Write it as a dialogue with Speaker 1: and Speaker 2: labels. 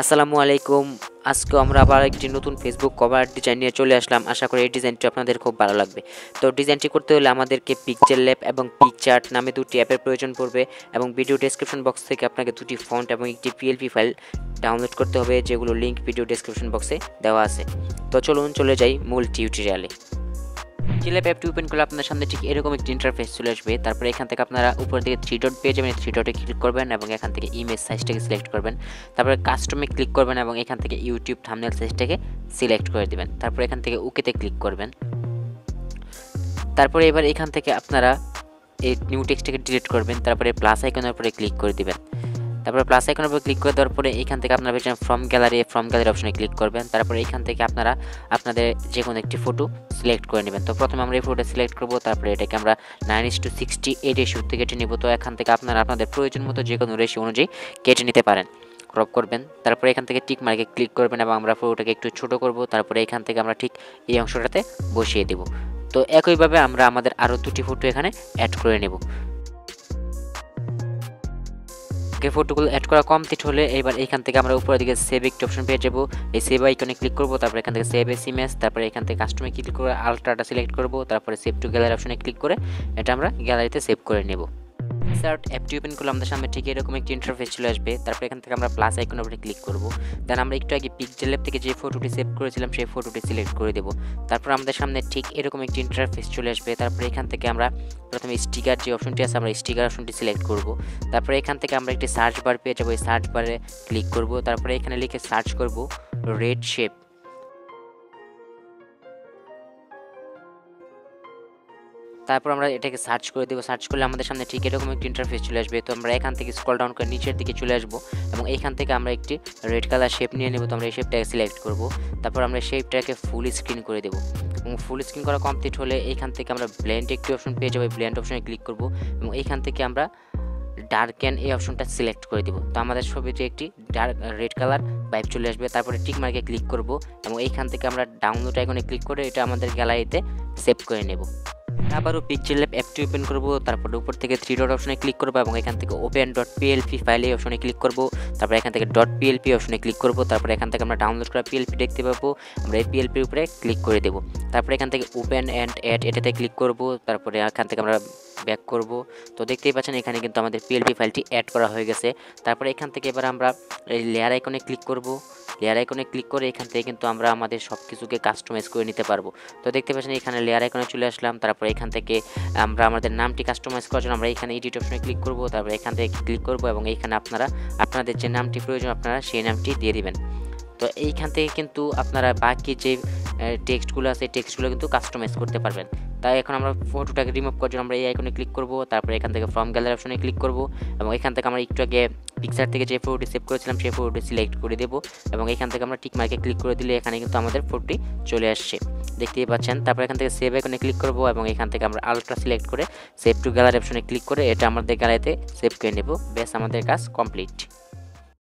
Speaker 1: আসসালামু আলাইকুম। আজকে আমরা আবার একটি নতুন ফেসবুক কভার ডিজাইন নিয়ে চলে আসলাম। আশা করি এই ডিজাইনটি আপনাদের খুব ভালো লাগবে। তো ডিজাইনটি করতে হলে আমাদেরকে পিক্সেল ল্যাব এবং পিকচার্ট নামে দুটি অ্যাপের প্রয়োজন পড়বে এবং ভিডিও ডেসক্রিপশন বক্স থেকে আপনাকে দুটি ফন্ট এবং একটি পিএলপি ফাইল ডাউনলোড করতে হবে, যেগুলো লিঙ্ক ভিডিও ডেসক্রিপশন বক্সে দেওয়া আছে। তো চলুন চলে যাই মূল টিউটোরিয়ালে। পিক্সেলab অ্যাপটি ওপেন করলে আপনার সামনে ঠিক এরকম একটি ইন্টারফেস চলে আসবে। তারপরে এখান থেকে আপনারা উপর দিকে 3 ডট পেয়ে যাবেন, 3 ডটে ক্লিক করবেন এবং এখান থেকে ইমেজ সাইজটাকে সিলেক্ট করবেন। তারপরে কাস্টমে ক্লিক করবেন এবং এখান থেকে ইউটিউব থাম্বনেল সাইজটাকে সিলেক্ট করে দিবেন। তারপরে এখান থেকে ওকেতে ক্লিক করবেন। তারপরে এবার এখান থেকে আপনারা এই নিউ টেক্সটটাকে ডিলিট করবেন। তারপরে প্লাস আইকনের উপরে ক্লিক করে দিবেন। তারপরে প্লাস আইকনের উপরে ক্লিক করে দেওয়ার পরে এখান থেকে আপনারা পেয়েছেন ফ্রম গ্যালারি অপশনে ক্লিক করবেন। তারপরে এখান থেকে আপনারা আপনাদের যে কোনো একটি ফটো সিলেক্ট করে নেবেন। তো প্রথমে আমরা এই ফটোটা সিলেক্ট করব। তারপরে এটাকে আমরা 9:68 রেশিওতে কেটে নেব। তো এখান থেকে আপনারা আপনাদের প্রয়োজন মতো যে কোনো রেশিও অনুযায়ী কেটে নিতে পারেন, ক্রপ করবেন। তারপরে এখান থেকে টিক মার্কে ক্লিক করবেন এবং আমরা ফটোটাকে একটু ছোট করব। তারপরে এখান থেকে আমরা ঠিক এই অংশটাতে বসিয়ে দেব। তো একইভাবে আমরা আমাদের আরও দুটি ফটো এখানে অ্যাড করে নেব। ফটোগুলো অ্যাড করা কমপ্লিট হলে এবার এখান থেকে আমরা উপরের দিকে সেভ একটি অপশন পেয়ে যাব। এই সেভ আইকনে ক্লিক করব। তারপরে এখান থেকে সেভ এস ইমেজ, তারপরে এখান থেকে কাস্টমে ক্লিক করে আলট্রাটা সিলেক্ট করব। তারপরে সেভ টু গ্যালারি অপশনে ক্লিক করে এটা আমরা গ্যালারিতে সেভ করে নেব। সার্ট অ্যাপটি ওপেন করলে আমাদের সামনে ঠিক এরকম একটি ইন্টারফেস চলে আসবে। তারপরে এখান থেকে আমরা প্লাস আইকনের উপরে ক্লিক করব। দেন আমরা একটু আগে পিক্সেলab থেকে যে ফটোটি সেভ করেছিলাম সেই ফটোটি সিলেক্ট করে দেব। তারপর আমাদের সামনে ঠিক এরকম একটি ইন্টারফেস চলে আসবে। তারপরে এখান থেকে আমরা প্রথমে স্টিকার যে অপশনটি আছে আমরা স্টিকার অপশনটি সিলেক্ট করব। তারপরে এখান থেকে আমরা একটি সার্চ বার পেয়ে যাবো। এই সার্চ বারে ক্লিক করব। তারপরে এখানে লিখে সার্চ করব রেড শেপ। তারপর আমরা এটাকে সার্চ করে দেবো। সার্চ করলে আমাদের সামনে ঠিক এরকম একটি ইন্টারফেস চলে আসবে। তো আমরা এখান থেকে স্ক্রল ডাউন করে নিচের দিকে চলে আসবো এবং এখান থেকে আমরা একটি রেড কালার শেপ নিয়ে নেব। তো আমরা এই শেপটাকে সিলেক্ট করব। তারপর আমরা শেপটাকে ফুল স্ক্রিন করে দেবো এবং ফুল স্ক্রিন করা কমপ্লিট হলে এখান থেকে আমরা ব্লেন্ড একটি অপশন পেয়ে যাবো। ব্লেন্ড অপশনে ক্লিক করব এবং এখান থেকে আমরা ডার্কেন এই অপশনটা সিলেক্ট করে দিব। তো আমাদের ছবিতে একটি ডার্ক রেড কালার ভাইব চলে আসবে। তারপরে টিক মার্কে ক্লিক করব এবং এইখান থেকে আমরা ডাউনলোড আইকনে ক্লিক করে এটা আমাদের গ্যালারিতে সেভ করে নেব। আবারও পিক্সেলab অ্যাপটি ওপেন করব। তারপরে উপর থেকে 3 ডট অপশনে ক্লিক করব এবং এখান থেকে open.plp ফাইলে অপশনে ক্লিক করব। তারপরে এখান থেকে .plp অপশনে ক্লিক করব। তারপরে এখান থেকে আমরা ডাউনলোড করা পিএলপি দেখতে পাবো। আমরা এই পিএলপির উপরে ক্লিক করে দেব। তারপরে এখান থেকে ওপেন অ্যান্ড অ্যাড এটাতে ক্লিক করব। তারপরে এখান থেকে আমরা ব্যাক করব। তো দেখতেই পাচ্ছেন এখানে কিন্তু আমাদের পিএলপি ফাইলটি অ্যাড করা হয়ে গেছে। তারপরে এখান থেকে এবার আমরা এই লেয়ার আইকনে ক্লিক করব। লেয়ার আইকনে ক্লিক করে এখান থেকে কিন্তু আমরা আমাদের সব কিছুকে কাস্টমাইজ করে নিতে পারবো। তো দেখতে পাচ্ছেন এখানে লেয়ার আইকনে চলে আসলাম। তারপরে এখান থেকে আমরা আমাদের নামটি কাস্টমাইজ করার জন্য আমরা এখানে এডিট অপশনে ক্লিক করব। তারপরে এখান থেকে ক্লিক করব এবং এইখানে আপনারা আপনাদের যে নামটি প্রয়োজন আপনারা সেই নামটি দিয়ে দিবেন। তো এইখান থেকে কিন্তু আপনারা বাকি যে টেক্সটগুলো আছে টেক্সটগুলো কিন্তু কাস্টমাইজ করতে পারবেন। তাই এখন আমরা ফটোটাকে রিমুভ করার জন্য আমরা এই আইকনে ক্লিক করব। তারপরে এখান থেকে ফ্রম গ্যালারি অপশনে ক্লিক করব এবং এখান থেকে আমরা একটু আগে পিকচার থেকে যে ফটোটি সেভ করেছিলাম সেই ফটোটি সিলেক্ট করে দেব এবং এখান থেকে আমরা টিক মার্কে ক্লিক করে দিলে এখানে কিন্তু আমাদের ফটোটি চলে আসছে, দেখতেই পাচ্ছেন। তারপর এখান থেকে সেভ আইকনে ক্লিক করব এবং এখান থেকে আমরা আলট্রা সিলেক্ট করে সেভ টু গ্যালারি অপশনে ক্লিক করে এটা আমাদের গ্যালারিতে সেভ করে নেব। ব্যাস আমাদের কাজ কমপ্লিট।